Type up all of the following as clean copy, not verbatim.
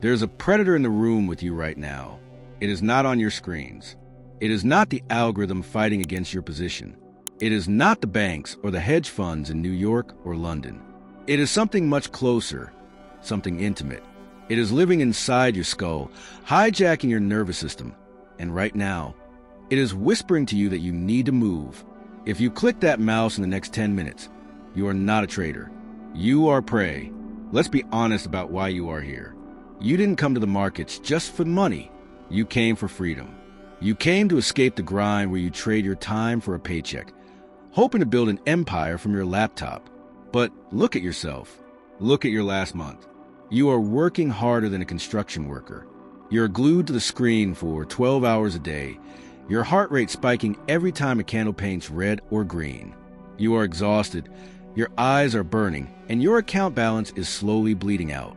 There's a predator in the room with you right now. It is not on your screens. It is not the algorithm fighting against your position. It is not the banks or the hedge funds in New York or London. It is something much closer, something intimate. It is living inside your skull, hijacking your nervous system. And right now, it is whispering to you that you need to move. If you click that mouse in the next 10 minutes, you are not a trader. You are prey. Let's be honest about why you are here. You didn't come to the markets just for money. You came for freedom. You came to escape the grind where you trade your time for a paycheck, hoping to build an empire from your laptop. But look at yourself. Look at your last month. You are working harder than a construction worker. You're glued to the screen for 12 hours a day, your heart rate spiking every time a candle paints red or green. You are exhausted, your eyes are burning, and your account balance is slowly bleeding out.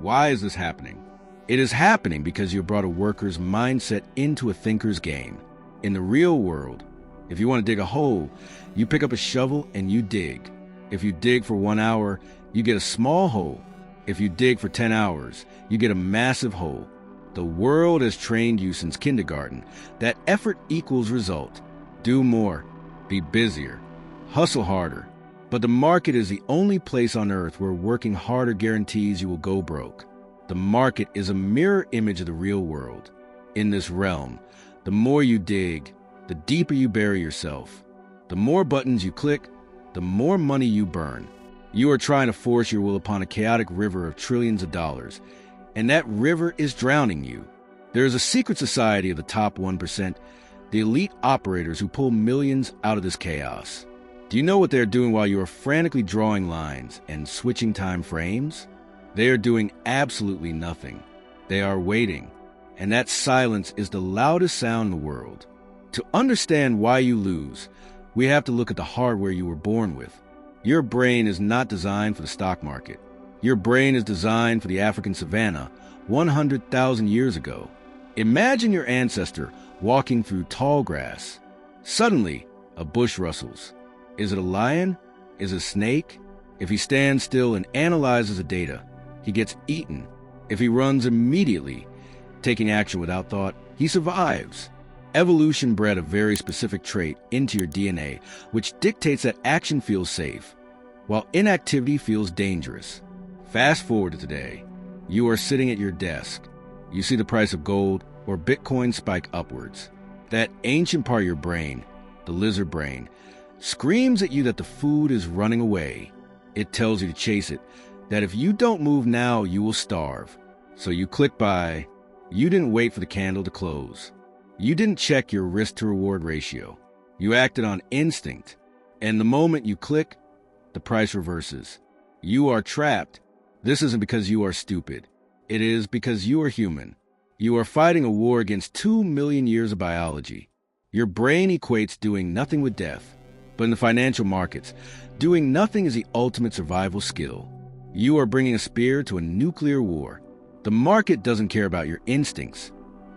Why is this happening? It is happening because you brought a worker's mindset into a thinker's game. In the real world, if you want to dig a hole, you pick up a shovel and you dig. If you dig for 1 hour, you get a small hole. If you dig for 10 hours, you get a massive hole. The world has trained you since kindergarten that effort equals result. Do more, be busier, hustle harder. But the market is the only place on earth where working harder guarantees you will go broke. The market is a mirror image of the real world. In this realm, the more you dig, the deeper you bury yourself. The more buttons you click, the more money you burn. You are trying to force your will upon a chaotic river of trillions of dollars, and that river is drowning you. There is a secret society of the top 1%, the elite operators who pull millions out of this chaos. Do you know what they're doing while you are frantically drawing lines and switching time frames? They are doing absolutely nothing. They are waiting, and that silence is the loudest sound in the world. To understand why you lose, we have to look at the hardware you were born with. Your brain is not designed for the stock market. Your brain is designed for the African savanna 100,000 years ago. Imagine your ancestor walking through tall grass. Suddenly, a bush rustles. Is it a lion? Is it a snake? If he stands still and analyzes the data, he gets eaten. If he runs immediately, taking action without thought, he survives. Evolution bred a very specific trait into your DNA, which dictates that action feels safe, while inactivity feels dangerous. Fast forward to today. You are sitting at your desk. You see the price of gold or Bitcoin spike upwards. That ancient part of your brain, the lizard brain, screams at you that the food is running away. It tells you to chase it, that if you don't move now, you will starve. So you click buy. You didn't wait for the candle to close. You didn't check your risk-to-reward ratio. You acted on instinct. And the moment you click, the price reverses. You are trapped. This isn't because you are stupid. It is because you are human. You are fighting a war against 2 million years of biology. Your brain equates doing nothing with death. But in the financial markets, doing nothing is the ultimate survival skill. You are bringing a spear to a nuclear war. The market doesn't care about your instincts.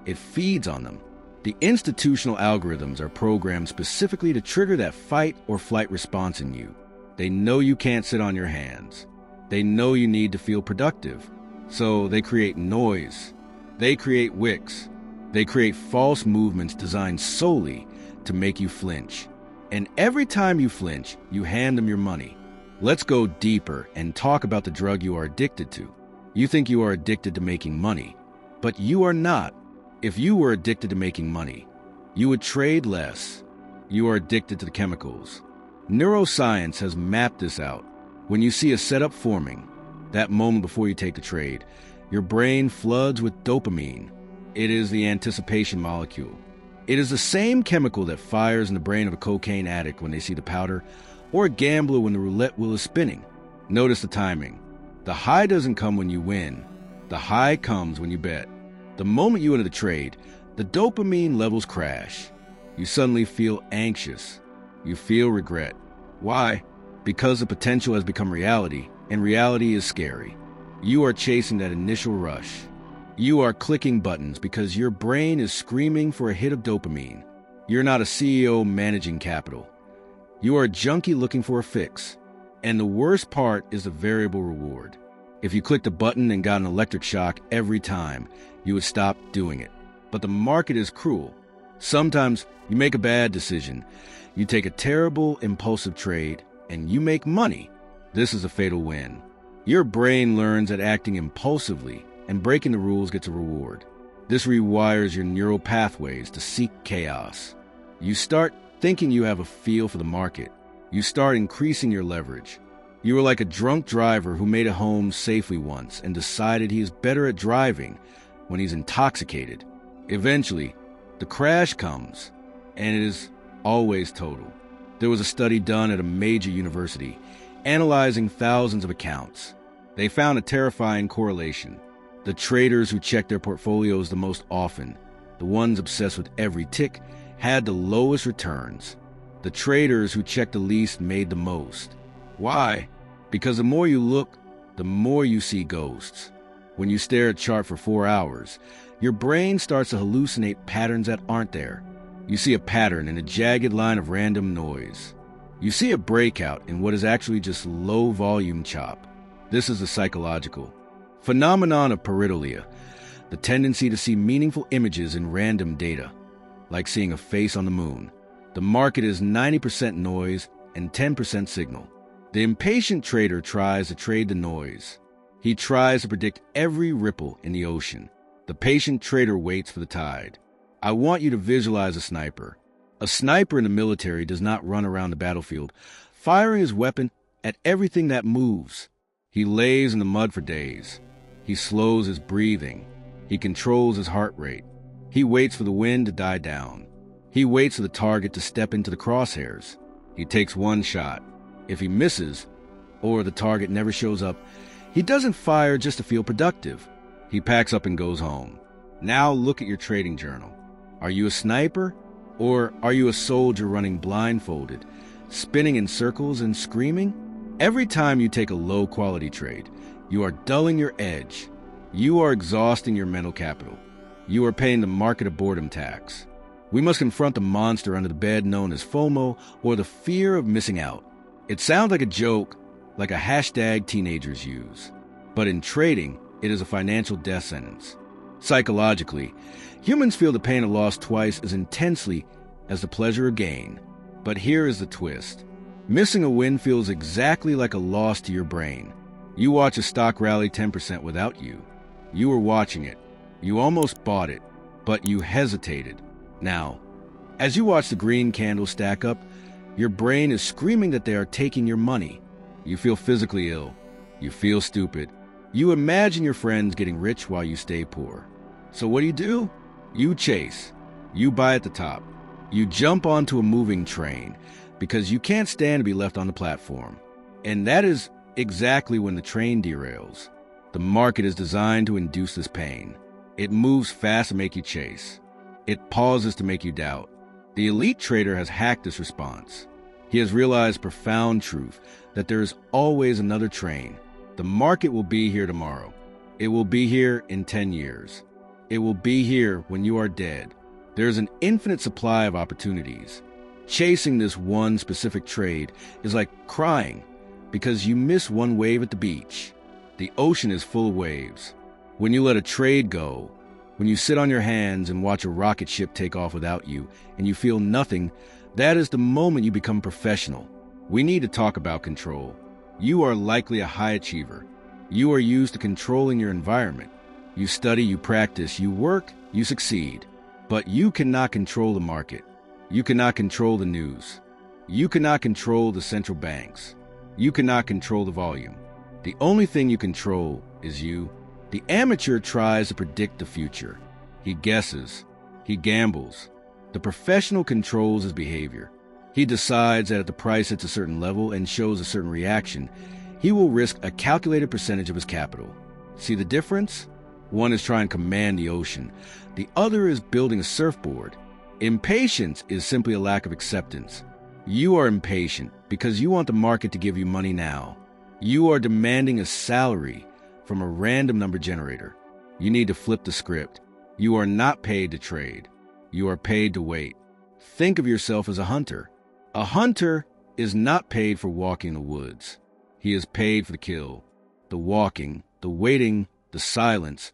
It feeds on them. The institutional algorithms are programmed specifically to trigger that fight or flight response in you. They know you can't sit on your hands. They know you need to feel productive. So they create noise. They create wicks. They create false movements designed solely to make you flinch. And every time you flinch, you hand them your money. Let's go deeper and talk about the drug you are addicted to. You think you are addicted to making money, but you are not. If you were addicted to making money, you would trade less. You are addicted to the chemicals. Neuroscience has mapped this out. When you see a setup forming, that moment before you take the trade, your brain floods with dopamine. It is the anticipation molecule. It is the same chemical that fires in the brain of a cocaine addict when they see the powder, or a gambler when the roulette wheel is spinning. Notice the timing. The high doesn't come when you win. The high comes when you bet. The moment you enter the trade, the dopamine levels crash. You suddenly feel anxious. You feel regret. Why? Because the potential has become reality, and reality is scary. You are chasing that initial rush. You are clicking buttons because your brain is screaming for a hit of dopamine. You're not a CEO managing capital. You are a junkie looking for a fix. And the worst part is the variable reward. If you clicked a button and got an electric shock every time, you would stop doing it. But the market is cruel. Sometimes you make a bad decision. You take a terrible, impulsive trade, and you make money. This is a fatal win. Your brain learns that acting impulsively and breaking the rules gets a reward. This rewires your neural pathways to seek chaos. You start thinking you have a feel for the market. You start increasing your leverage. You are like a drunk driver who made it home safely once and decided he is better at driving when he's intoxicated. Eventually, the crash comes, and it is always total. There was a study done at a major university analyzing thousands of accounts. They found a terrifying correlation. The traders who checked their portfolios the most often, the ones obsessed with every tick, had the lowest returns. The traders who checked the least made the most. Why? Because the more you look, the more you see ghosts. When you stare at a chart for 4 hours, your brain starts to hallucinate patterns that aren't there. You see a pattern in a jagged line of random noise. You see a breakout in what is actually just low-volume chop. This is the psychological phenomenon of pareidolia, the tendency to see meaningful images in random data, like seeing a face on the moon. The market is 90% noise and 10% signal. The impatient trader tries to trade the noise. He tries to predict every ripple in the ocean. The patient trader waits for the tide. I want you to visualize a sniper. A sniper in the military does not run around the battlefield, firing his weapon at everything that moves. He lays in the mud for days. He slows his breathing. He controls his heart rate. He waits for the wind to die down. He waits for the target to step into the crosshairs. He takes one shot. If he misses, or the target never shows up, he doesn't fire just to feel productive. He packs up and goes home. Now look at your trading journal. Are you a sniper, or are you a soldier running blindfolded, spinning in circles and screaming? Every time you take a low-quality trade, you are dulling your edge. You are exhausting your mental capital. You are paying the market a boredom tax. We must confront the monster under the bed known as FOMO, or the fear of missing out. It sounds like a joke, like a hashtag teenagers use. But in trading, it is a financial death sentence. Psychologically, humans feel the pain of loss twice as intensely as the pleasure of gain. But here is the twist. Missing a win feels exactly like a loss to your brain. You watch a stock rally 10% without you. You were watching it. You almost bought it, but you hesitated. Now, as you watch the green candles stack up, your brain is screaming that they are taking your money. You feel physically ill. You feel stupid. You imagine your friends getting rich while you stay poor. So what do? You chase. You buy at the top. You jump onto a moving train because you can't stand to be left on the platform. And that is exactly when the train derails. The market is designed to induce this pain. It moves fast to make you chase. It pauses to make you doubt. The elite trader has hacked this response. He has realized profound truth that there is always another train. The market will be here tomorrow. It will be here in 10 years. It will be here when you are dead. There is an infinite supply of opportunities. Chasing this one specific trade is like crying because you miss one wave at the beach. The ocean is full of waves. When you let a trade go, when you sit on your hands and watch a rocket ship take off without you and you feel nothing, that is the moment you become professional. We need to talk about control. You are likely a high achiever. You are used to controlling your environment. You study, you practice, you work, you succeed. But you cannot control the market. You cannot control the news. You cannot control the central banks. You cannot control the volume. The only thing you control is you. The amateur tries to predict the future. He guesses. He gambles. The professional controls his behavior. He decides that if the price hits a certain level and shows a certain reaction, he will risk a calculated percentage of his capital. See the difference? One is trying to command the ocean. The other is building a surfboard. Impatience is simply a lack of acceptance. You are impatient because you want the market to give you money now. You are demanding a salary from a random number generator. You need to flip the script. You are not paid to trade. You are paid to wait. Think of yourself as a hunter. A hunter is not paid for walking the woods. He is paid for the kill, the walking, The waiting, the silence,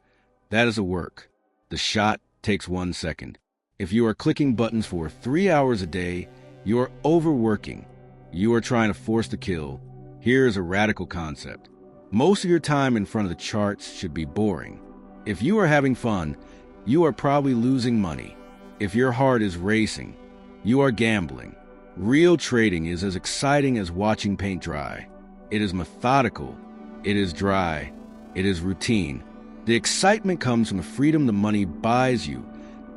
that is a work. The shot takes 1 second. If you are clicking buttons for 3 hours a day, you are overworking. You are trying to force the kill. Here is a radical concept. Most of your time in front of the charts should be boring. If you are having fun, you are probably losing money. If your heart is racing, you are gambling. Real trading is as exciting as watching paint dry. It is methodical. It is dry. It is routine. The excitement comes from the freedom the money buys you,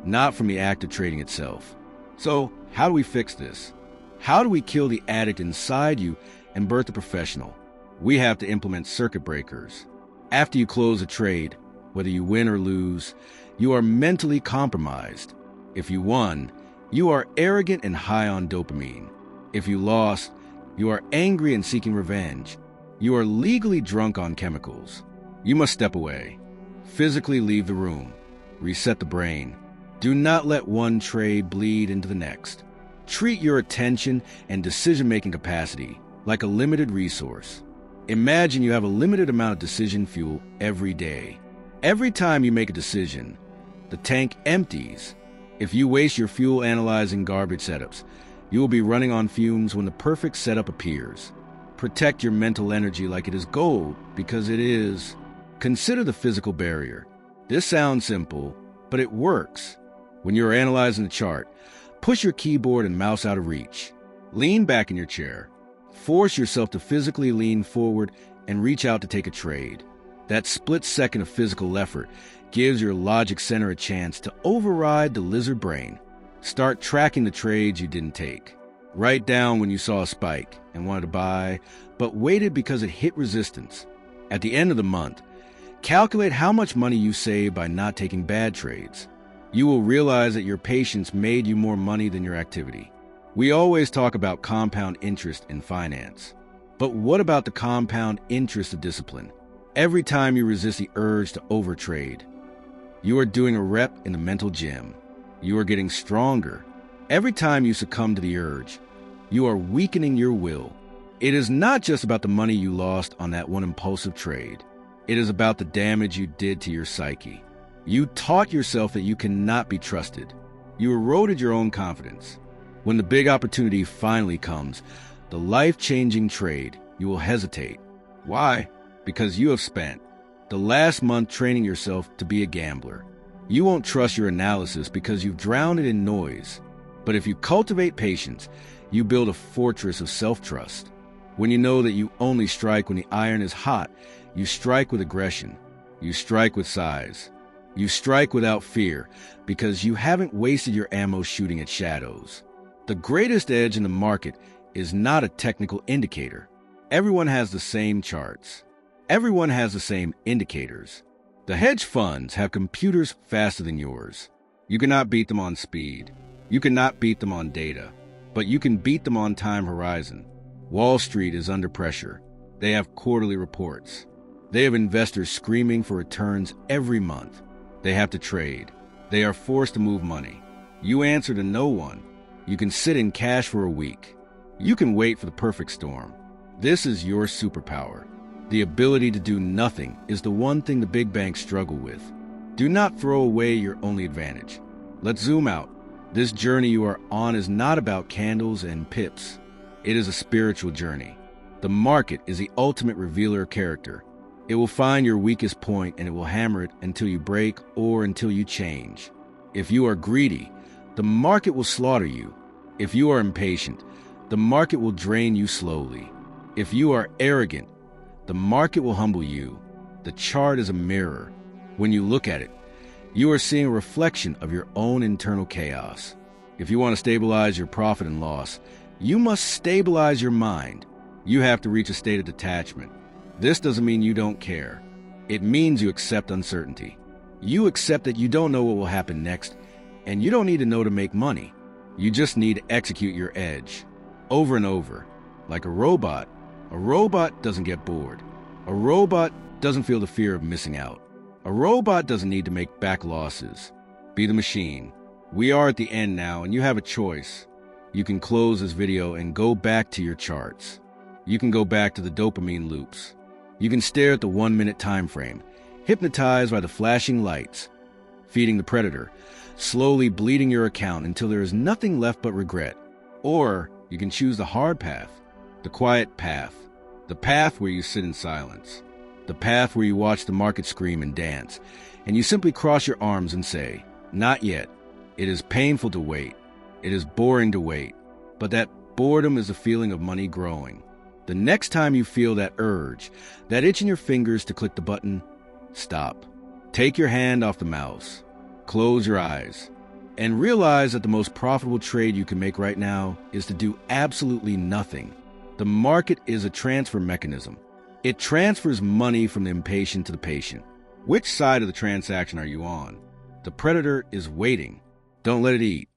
not from the act of trading itself. So, how do we fix this? How do we kill the addict inside you and birth a professional? We have to implement circuit breakers. After you close a trade, whether you win or lose, you are mentally compromised. If you won, you are arrogant and high on dopamine. If you lost, you are angry and seeking revenge. You are legally drunk on chemicals. You must step away. Physically leave the room. Reset the brain. Do not let one trade bleed into the next. Treat your attention and decision-making capacity like a limited resource. Imagine you have a limited amount of decision fuel every day. Every time you make a decision, the tank empties. If you waste your fuel analyzing garbage setups, you will be running on fumes when the perfect setup appears. Protect your mental energy like it is gold, because it is. Consider the physical barrier. This sounds simple, but it works. When you're analyzing the chart, push your keyboard and mouse out of reach. Lean back in your chair. Force yourself to physically lean forward and reach out to take a trade. That split second of physical effort gives your logic center a chance to override the lizard brain. Start tracking the trades you didn't take. Write down when you saw a spike and wanted to buy, but waited because it hit resistance. At the end of the month, calculate how much money you saved by not taking bad trades. You will realize that your patience made you more money than your activity. We always talk about compound interest in finance. But what about the compound interest of discipline? Every time you resist the urge to overtrade, you are doing a rep in the mental gym. You are getting stronger. Every time you succumb to the urge, you are weakening your will. It is not just about the money you lost on that one impulsive trade. It is about the damage you did to your psyche. You taught yourself that you cannot be trusted. You eroded your own confidence. When the big opportunity finally comes, the life-changing trade, you will hesitate. Why? Because you have spent the last month training yourself to be a gambler. You won't trust your analysis because you've drowned it in noise. But if you cultivate patience, you build a fortress of self-trust. When you know that you only strike when the iron is hot, you strike with aggression. You strike with size. You strike without fear because you haven't wasted your ammo shooting at shadows. The greatest edge in the market is not a technical indicator. Everyone has the same charts. Everyone has the same indicators. The hedge funds have computers faster than yours. You cannot beat them on speed. You cannot beat them on data. But you can beat them on time horizon. Wall Street is under pressure. They have quarterly reports. They have investors screaming for returns every month. They have to trade. They are forced to move money. You answer to no one. You can sit in cash for a week. You can wait for the perfect storm. This is your superpower. The ability to do nothing is the one thing the big banks struggle with. Do not throw away your only advantage. Let's zoom out. This journey you are on is not about candles and pips. It is a spiritual journey. The market is the ultimate revealer of character. It will find your weakest point and it will hammer it until you break or until you change. If you are greedy, the market will slaughter you. If you are impatient, the market will drain you slowly. If you are arrogant, the market will humble you. The chart is a mirror. When you look at it, you are seeing a reflection of your own internal chaos. If you want to stabilize your profit and loss, you must stabilize your mind. You have to reach a state of detachment. This doesn't mean you don't care. It means you accept uncertainty. You accept that you don't know what will happen next, and you don't need to know to make money. You just need to execute your edge. Over and over. Like a robot doesn't get bored. A robot doesn't feel the fear of missing out. A robot doesn't need to make back losses. Be the machine. We are at the end now, and you have a choice. You can close this video and go back to your charts. You can go back to the dopamine loops. You can stare at the 1-minute time frame, hypnotized by the flashing lights, feeding the predator, slowly bleeding your account until there is nothing left but regret. Or you can choose the hard path, the quiet path, the path where you sit in silence, the path where you watch the market scream and dance, and you simply cross your arms and say, "Not yet." It is painful to wait. It is boring to wait. But that boredom is a feeling of money growing. The next time you feel that urge, that itch in your fingers to click the button, stop. Take your hand off the mouse. Close your eyes. And realize that the most profitable trade you can make right now is to do absolutely nothing. The market is a transfer mechanism. It transfers money from the impatient to the patient. Which side of the transaction are you on? The predator is waiting. Don't let it eat.